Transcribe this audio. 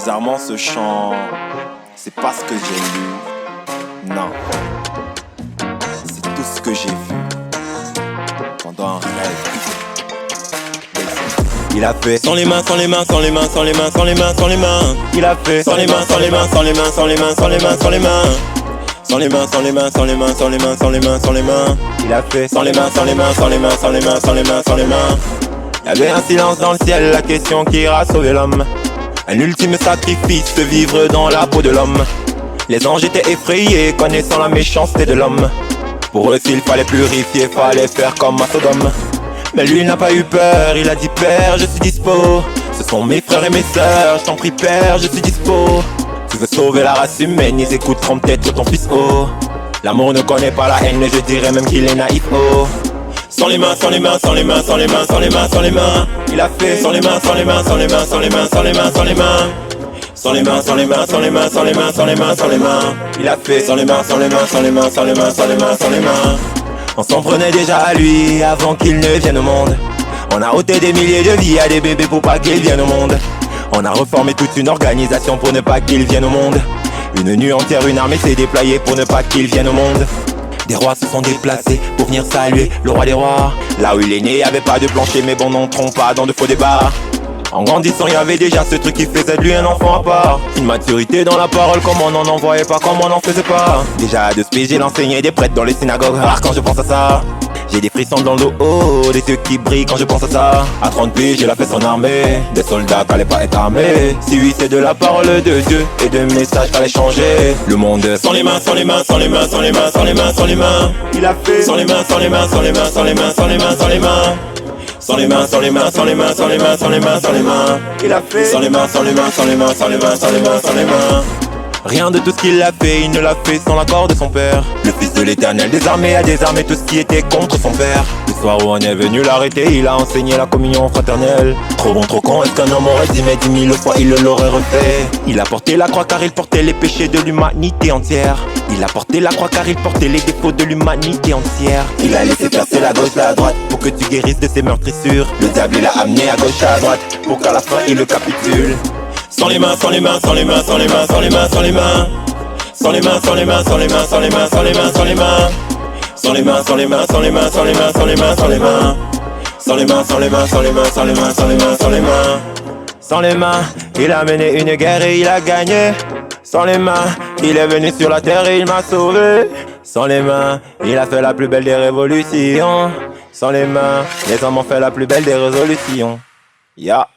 Bizarrement, ce chant, c'est pas ce que j'ai lu. Non, c'est tout ce que j'ai vu pendant un rêve. Il a fait sans les mains, sans les mains, sans les mains, sans les mains, sans les mains, sans les mains. Il a fait sans les mains, sans les mains, sans les mains, sans les mains, sans les mains, sans les mains. Sans les mains, sans les mains, sans les mains, sans les mains, sans les mains, sans les mains. Il a fait sans les mains, sans les mains, sans les mains, sans les mains, sans les mains, sans les mains. Il y avait un silence dans le ciel, la question qui ira sauver l'homme. Un ultime sacrifice, vivre dans la peau de l'homme. Les anges étaient effrayés, connaissant la méchanceté de l'homme. Pour eux s'il fallait purifier, fallait faire comme à Sodome. Mais lui il n'a pas eu peur, il a dit père je suis dispo. Ce sont mes frères et mes sœurs, je t'en prie père je suis dispo. Tu veux sauver la race humaine, ils écouteront peut-être ton fils oh. L'amour ne connaît pas la haine, je dirais même qu'il est naïf oh. Sans les mains, sans les mains, sans les mains, sans les mains, sans les mains, sans les mains. Il a fait sans les mains, sans les mains, sans les mains, sans les mains, sans les mains, sans les mains. Sans les mains, sans les mains, sans les mains, sans les mains, sans les mains, sans les mains. Il a fait sans les mains, sans les mains, sans les mains, sans les mains, sans les mains, sans les mains. On s'en prenait déjà à lui avant qu'il ne vienne au monde. On a ôté des milliers de vies à des bébés pour pas qu'ils viennent au monde. On a reformé toute une organisation pour ne pas qu'ils viennent au monde. Une nuit entière, une armée s'est déployée pour ne pas qu'ils viennent au monde. Des rois se sont déplacés pour venir saluer le roi des rois. Là où il est né, y avait pas de plancher, mais bon, n'entrons pas dans de faux débats. En grandissant, y avait déjà ce truc qui faisait de lui un enfant à part. Une maturité dans la parole, comme on n'en voyait pas, comme on n'en faisait pas. Déjà à 2 piges, il enseignait des prêtres dans les synagogues. Ah, quand je pense à ça, j'ai des frissons dans le dos, des yeux qui brillent quand je pense à ça. À 30 piges, il a fait son armée, des soldats qu'allaient pas être armés. Si oui, c'est de la parole de Dieu et de messages fallait changer le monde. Sans les mains, sans les mains, sans les mains, sans les mains, sans les mains, sans les mains. Il a fait sans les mains, sans les mains, sans les mains, sans les mains, sans les mains, sans les mains. Sans les mains, sans les mains, sans les mains, sans les mains, sans les mains, sans les mains. Il a fait sans les mains, sans les mains, sans les mains, sans les mains, sans les mains, sans les mains. Rien de tout ce qu'il a fait, il ne l'a fait sans l'accord de son père. Le fils de l'éternel des armées a désarmé tout ce qui était contre son père. Le soir où on est venu l'arrêter, il a enseigné la communion fraternelle. Trop bon, trop con, est-ce qu'un homme aurait dit mais 10 000 fois il l'aurait refait. Il a porté la croix car il portait les péchés de l'humanité entière. Il a porté la croix car il portait les défauts de l'humanité entière. Il a laissé percer la gauche, la droite pour que tu guérisses de ses meurtrissures. Le diable il a amené à gauche, à droite pour qu'à la fin il le capitule. Sans les mains, sans les mains, sans les mains, sans les mains, sans les mains, sans les mains. Sans les mains, sans les mains, sans les mains, sans les mains, sans les mains, sans les mains. Sans les mains, sans les mains, sans les mains, sans les mains, sans les mains, sans les mains. Sans les mains, sans les mains, sans les mains, sans les mains, sans les mains, sans les mains. Sans les mains, il a mené une guerre et il a gagné. Sans les mains, il est venu sur la terre et il m'a sauvé. Sans les mains, il a fait la plus belle des révolutions. Sans les mains, les hommes ont fait la plus belle des résolutions. Ya.